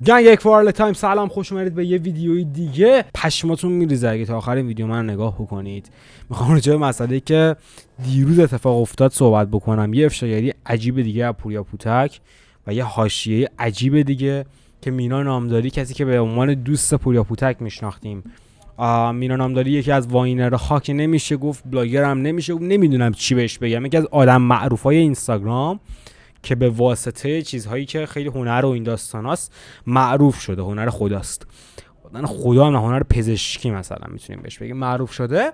گنگ یک فار تایم، سلام، خوش اومدید به یه ویدیوی دیگه. پشماتون میریزه اگه تا آخر این ویدیو من نگاه بکنید. میخوام راجع به مسئله‌ای که دیروز اتفاق افتاد صحبت بکنم. یه افشاگری عجیب دیگه از پوریا پوتک و یه حاشیه عجیب دیگه که مینا نامداری، کسی که به عنوان دوست پوریا پوتک میشناختیم، مینا نامداری یکی از واینرها که نمیشه گفت، بلاگر هم نمیشه گفت، نمیدونم چی بهش بگم، یکی از آدم معروفای اینستاگرام که به واسطه چیزهایی که خیلی هنر و این داستاناست معروف شده. هنر خداست، خدا هم هنر پزشکی مثلا میتونیم بهش بگیم معروف شده.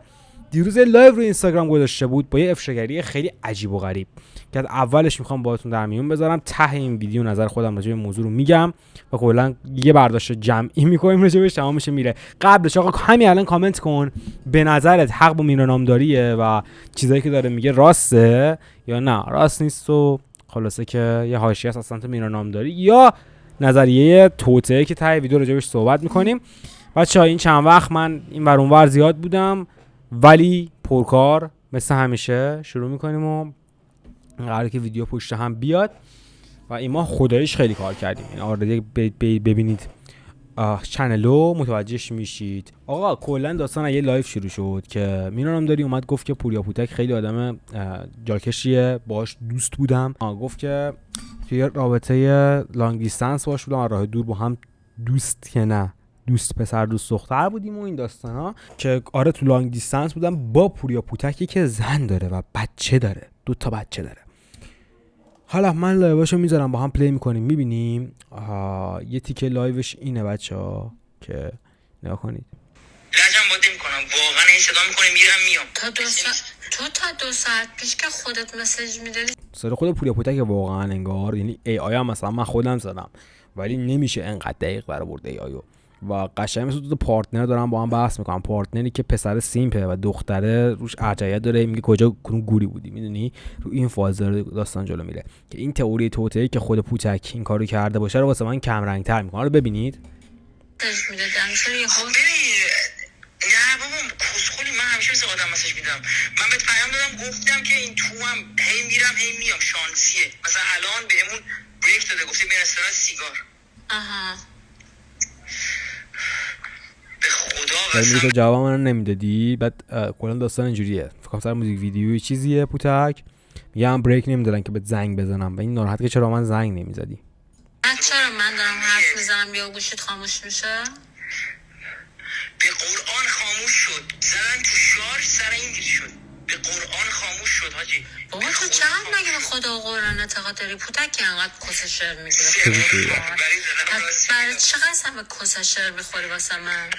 دیروز لایو رو اینستاگرام گذاشته بود با یه افشاگری خیلی عجیب و غریب که از اولش میخوام باهاتون در میون بذارم. ته این ویدیو نظر خودم راجع به موضوع رو میگم و کلا یه برداشت جمعی میکنیم راجع بهش، تمامش میره. قبلش آقا همین الان کامنت کن به نظرت حق با مینا نامداریه و چیزایی که داره میگه راسته یا نه راست نیست، و خلاصه که یه حاشیه است از سمت مینا نامداری یا نظریه توطئه که ته ویدیو راجع بهش صحبت میکنیم. بچه‌ها این چند وقت من این ور اون ور زیاد بودم ولی پرکار مثل همیشه شروع میکنیم و قراره که ویدیو پشت هم بیاد و این ما خداییش خیلی کار کردیم. این آردی ببینید چنلو متوجهش میشید. آقا کلا داستان یه لایو شروع شد که مینا نامداری اومد گفت که پوریا پوتک خیلی آدم جاکشیه، باهاش دوست بودم. گفت که توی رابطه لانگ دیستنس باش بودم، راه دور با هم دوست که نه دوست پسر دوست دختر بودیم و این داستانا، که آره تو لانگ دیستنس بودم با پوریا پوتکی که زن داره و بچه داره، 2 تا بچه داره. حالا من لایواشو میذارم با هم پلی میکنیم میبینیم. یه تیکه لایوش اینه بچه‌ها که نگاه کنید. لجم بازی میکنم واقعا، این صدا میکنه میرم میام. تا 2 ساعت پیش که خودت مسیج میدادی صدا خود پوریا پوتک واقعا انگار، یعنی ای آی هم مثلا من خودم زدم ولی نمیشه انقدر دقیق برآورد ای آیو و قشنگ مثل 2 پارتنر دارن با هم بحث میکنن. پارتنری که پسر سیمپه و دختره روش ارجعیت داره، میگه کجا کنون گوری بودی، میدونی رو این فاز داستان جلو میره که این تئوری توطئه‌ای که خود پوتک این کارو کرده باشه رو واسه من کم رنگ تر میکنه. رو ببینید. نه بابا کسخلی، من همیشه مثل آدم مسیج میدم. من بهت پیام دادم گفتم که این تو هم هی میرم هی میام، شانسیه. مثلا الان بهمون بریک داده گفته بیا استراحت سیگار. به خدا ولی تو جواب من نمیدادی. بعد کلا داستان اینجوریه، فکر کنم سر موزیک ویدیویی چیزیه. پوتک میگه هم بریک نمیدادن که بهت زنگ بزنم و این ناراحت که چرا من زنگ نمیزدی. چرا من دارم حرف میزنم یا گوشیت خاموش میشه؟ به قرآن خاموش شد، زدن تو شارژ سر این گیر شد. به قرآن خاموش شد حاجی. بابا تو چقدر مگه به خدا و قرآن اعتقاد داری؟ پوتک که انقدر کس شعر میگیره برای چقدر سمه کس شعر میخوری واسه من؟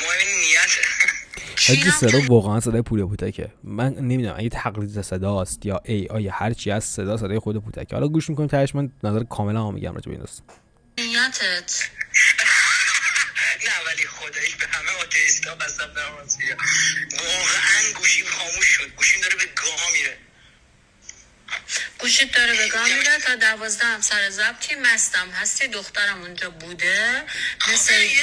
مهم نیته. حاجی صدا واقعا صدای پوریا پوتکه. من نمیدونم اگه تقلید صداست یا ای آی هر چی از صدای خود پوتکه. حالا گوش میکنیم تهش من نظر کاملا میگم راجع به این داستان. نیتت نه ولی خداییش به همه آتئیستا قسم دارم واقعا گوشیم خاموش شد. گوشیم داره به گاه میره. گوشیت داره به گاه میره. تا 12 هم سر ضبطی مستم هستی، دخترم اونجا بوده. مسیج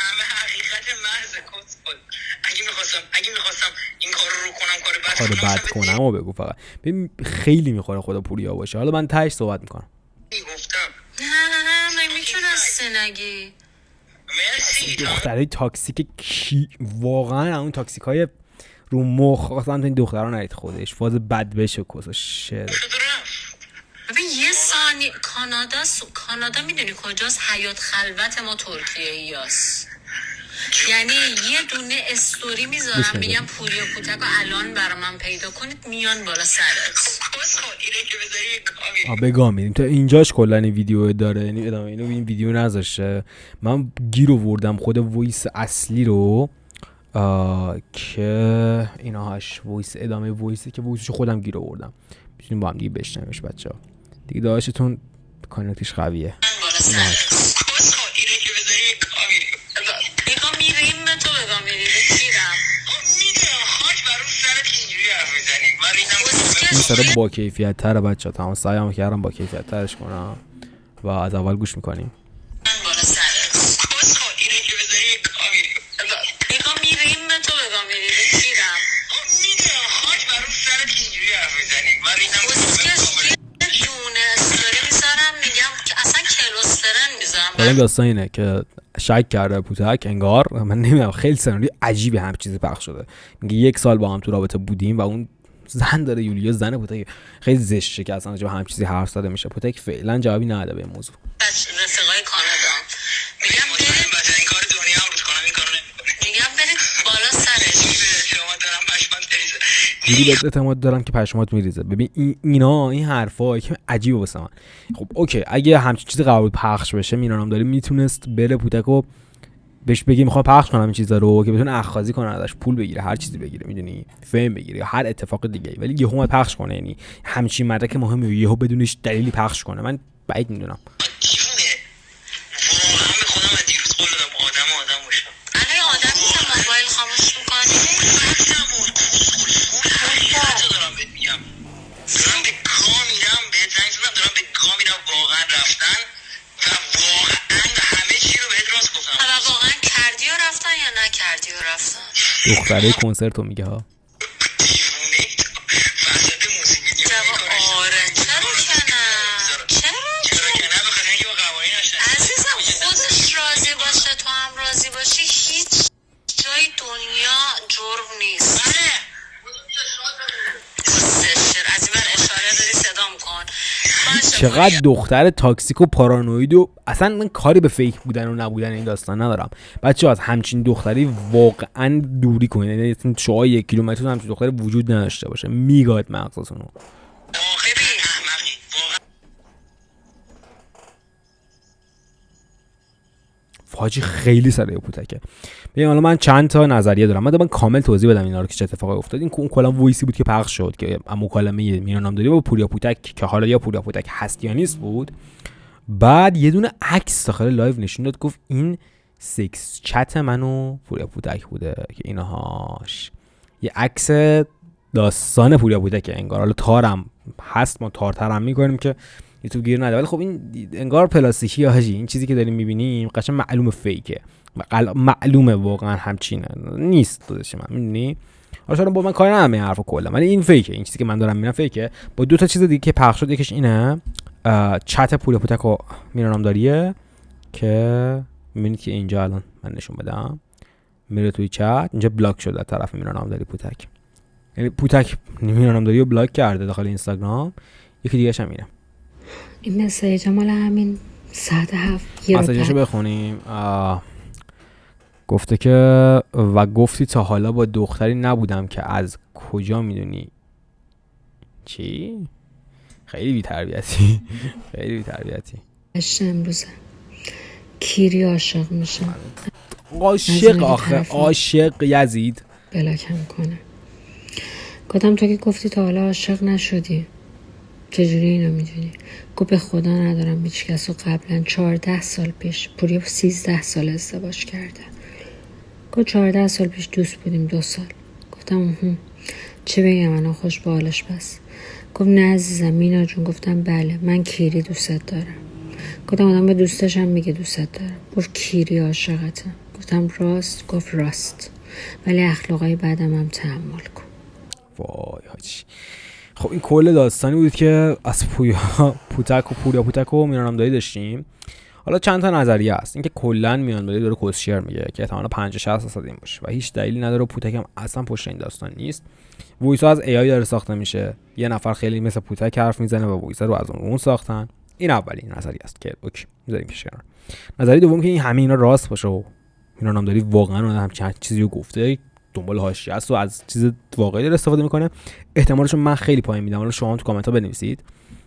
همه حقیقت محض کسخل. اگه میخواستم این کار رو کنم کار بد کنم و بگو فقط. ببین خیلی میخوره خدا پوریا باشه. حالا من تهش صحبت میکنم. گفتم من میتونستی نگی. مرسی. دخترای تاکسیک کی واقعا اون تاکسیک های رو مخ اصلا این دخترها نرید خودش فاز بد بشه کسا شعر. ببین یه ثانی کانادا میدونی کجاست؟ حیات خلوت ما ترکیه ایاست. یعنی یه دونه استوری میذارم میگم پوریا پوتک رو الان برای من پیدا کنید، میان بالا سرت. بگام میریم تا اینجاش کلا این ویدیو داره، یعنی ادامه اینو این ویدیو نذاشته. من گیر آوردم خود وایس اصلی رو که ایناهاش وایس ادامه وایسی که وایسش خودم گیر آوردم. میتونیم با هم دیگه بشنویمش بچه‌ها. دیگه داداشتون کانکتش قویه. این صدا با کیفیت تره بچه ها. تمام سعیم کردم با کیفیت ترش کنم و از اول گوش میکنیم. حالا داستان اینه که شک کرده پوتک انگار، من نمیدونم، خیلی سناریو عجیبی هم چیزی پخش شده. میگه 1 سال با هم تو رابطه بودیم و اون زن داره، یولیا زن پوتک، خیلی زشته که اصلا راجع به هم چیزی حرف زده میشه. پوتک فعلا جوابی نداده به این موضوع. رفیقای کانادا میگم برید این کار دنیا رو کنم، این کارو نمیکنه. میگم برید بالا سرش. شما دارم پشمات بریزه. جوری بهت اعتماد دارم که پشمات میریزه. ببین این حرفا که عجیبه واسه من. خب اوکی، اگه همچین چیزی قرار بود پخش بشه، مینانم داره میتونست بره پوتکو بهش بگی میخوام پخش کنم این چیزا رو که بتونه اخاذی کنه ازش، پول بگیره، هر چیزی بگیره، میدونی، فهم بگیره یا هر اتفاق دیگه. ولی یهو اومد پخش کنه، یعنی همچین مدرک مهمی یهو بدونش دلیلی پخش کنه، من بعید میدونم. دیوونه. واقعا به خودم از دیروز قول دادم آدم باشم. الان آدم نیستم موبایل خاموش میکنی. دارم بهت میگم، دارم به گاه میرم، بهت زنگ زدم، دارم به گاه میرم واقعا رفتن و واقعا همه چی رو بهت راست گفتم. و واقعا کردی و رفتن یا نکردی و رفتن؟ دختره کنسرت رو میگه ها. دیوونه وسط موسیقی آره چرا که نه؟ چرا که نه؟ بخاطر اینکه با قوانین آشنا. عزیزم خودش راضی باشه تو هم راضی باشی، هیچ جای دنیا جرم نیست. از این بر اشاره داری صدام کن. چقدر دختر تاکسیک و پارانوید و اصلا من کاری به فیک بودن و نبودن این داستان ندارم. بچه از همچین دختری واقعا دوری کنید. یعنی شما 1 کیلومتر همچین دختری وجود نداشته باشه، میگاد مغزتون رو. حاجی خیلی سریع پوتکه. ببین حالا من چند تا نظریه دارم، من کامل توضیح بدم اینا رو که چه اتفاقی افتاد. این کلا وایسی بود که پخش شد که مکالمه مینا نامداری با پوریا پوتک که حالا یا پوریا پوتک هست یا نیست بود. بعد یه دونه عکس داخل لایو نشون داد، گفت این سکس چت منو پوریا پوتک بوده که اینهاش یه عکس داستان پوریا پوتک انگار. حالا تارم هست، ما تارترم میکنیم که یوتیوب گیر نده، ولی خب این انگار پلاستیکی حاجی. این چیزی که داریم میبینیم قشنگ معلومه فیکه، معلومه واقعا همچینه نیست داداش من، میدونی. حالا با من کار ندارم این حرفو کلا، ولی این فیکه. این چیزی که من دارم میبینم فیکه. با 2 تا چیز دیگه که پخش شد، یکیش اینه چت پوریا پوتک و مینا نامداریه که میبینید که اینجا الان من نشون بدم، میره توی چت، اینجا بلاک شده از طرف مینا نامداری پوتک. یعنی پوتک مینا نامداری رو بلاک کرده داخل اینستاگرام. یکی دیگه هم اینه. این مسیج مال همین ساعت 7 مسیجشو بخونیم. گفته که و گفتی تا حالا با دختری نبودم که از کجا میدونی چی؟ خیلی بی‌تربیتی. خیلی بی‌تربیتی. امروزه کیری عاشق میشه. عاشق آخه، عاشق یزید بلاکم کنه. گفتم تو که گفتی تا حالا عاشق نشدی، چجوری اینو میدونی؟ گفت به خدا ندارم هیچ کس رو قبلا 14 سال پیش، پوریا 13 سال ازدواج کرده. گفت 14 سال پیش دوست بودیم 2 سال. گفتم چه بگم الان خوش به حالش بس. گفت نه عزیزم مینا جون. گفتم بله من کیری دوستت دارم. گفتم آدم به دوستش هم میگه دوستت دارم. گفت کیری عاشقته. گفتم راست؟ گفت راست، ولی اخلاقای بعدم هم تحمل کن. وای حاجی. خب این کل داستانی بود که از پوریا پوتک و مینا نامداری داشتیم. حالا چند تا نظریه هست. اینکه کلا مینا نامداری داره کوسشر میگه که احتمالاً 50-60% این باشه و هیچ دلیلی نداره. پوتک هم اصلا پشت این داستان نیست. وایسا از AI داره ساخته میشه. یه نفر خیلی مثل پوتک حرف میزنه و وایسا رو از اون ساختن. این اولین نظریه است که اوکی میذاریم پیش کنار. نظریه دوم که این همه اینا راست باشه و مینا نامداری واقعا همچین چیزی رو گفته، دنبال حاشیه است و از چیز واقعی داره استفاده میکنه، احتمالش من خیلی پایین میدم. حالا شما تو کامنت ها بنویسید،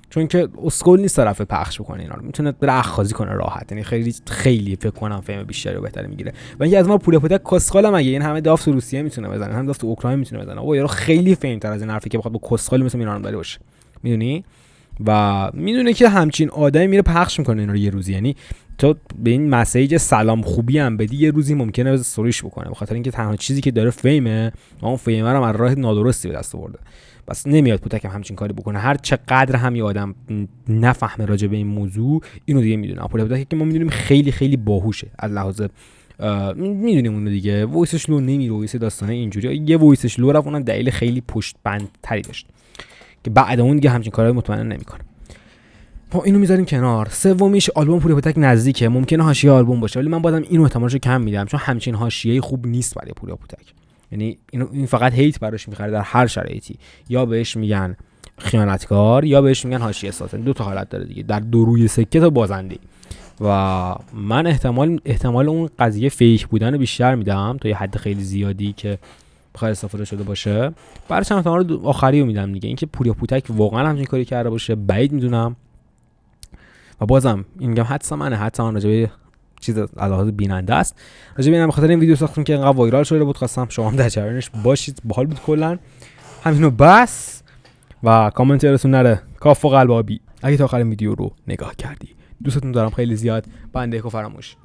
چون که اسکول نیست طرف پخش بکنه اینا رو، میتونه بره اخاذی کنه راحت. یعنی خیلی فکر کنم فهم بیشتری و بهتری میگیره. و اینکه از ما پوریا پوتک کسخال مگه این همه داف تو روسیه میتونه بزنه، هم داف تو اوکراین میتونه بزنه. او یارو خیلی فهم‌تر از این حرفی که بخواد با کسخال مثل مینا نامداری باشه، میدونی. و میدونه که همچین آدمی میره پخش میکنه اینا رو یه روزی. یعنی تو به این مسیج سلام خوبی هم بدی، یه روزی ممکنه استوریش بکنه، به خاطر اینکه تنها چیزی که داره فیمه و اون فیم رو از راه نادرستی به دست آورده. بس نمیاد پوتک همچین کاری بکنه. هر چقدر هم یه آدم نفهمه راجع به این موضوع، اینو دیگه میدونه. پوتک که ما میدونیم خیلی خیلی باهوشه از لحاظ میدونیم اونو دیگه. وایسش لو نمیره، وایس داستانه اینجوری. یه وایسش لو رفت، اونم دلیل خیلی پشت بند تری داشت که بعد اون دیگه همچین کارهای مطمئنا نمیکنه. ما اینو میذاریم کنار. سومیش آلبوم پوریا پوتک نزدیکه، ممکنه حاشیه آلبوم باشه، ولی من بازم اینو احتمالشو کم میدم چون همچین حاشیه‌ای خوب نیست برای پوریا پوتک. یعنی این فقط هیت براش میخره در هر شرایطی، یا بهش میگن خیانتکار یا بهش میگن حاشیه سازن. دو تا حالت داره دیگه، در دو روی سکه تا بازنده. و من احتمال اون قضیه فیک بودن بیشتر میدم تا یه حد خیلی زیادی که بخواد استفاده شده باشه. برای احتمال آخری رو میدم دیگه. اینکه پوریا پوتک واقعا همچین کاری کرده باشه بعید میدونم. و بازم این میگم حدس من راجع به چیز علاوه بیننده است. راجع به اینم بخاطر این ویدیو ساختم که انقدر وایرال شده بود، خواستم شما هم در جریانش باشید. باحال بود کلا. همینو بس. و کامنت یادتون نره کاف و قلب آبی اگه تا آخر ویدیو رو نگاه کردی. دوستتون دارم خیلی زیاد. بنده کو فراموش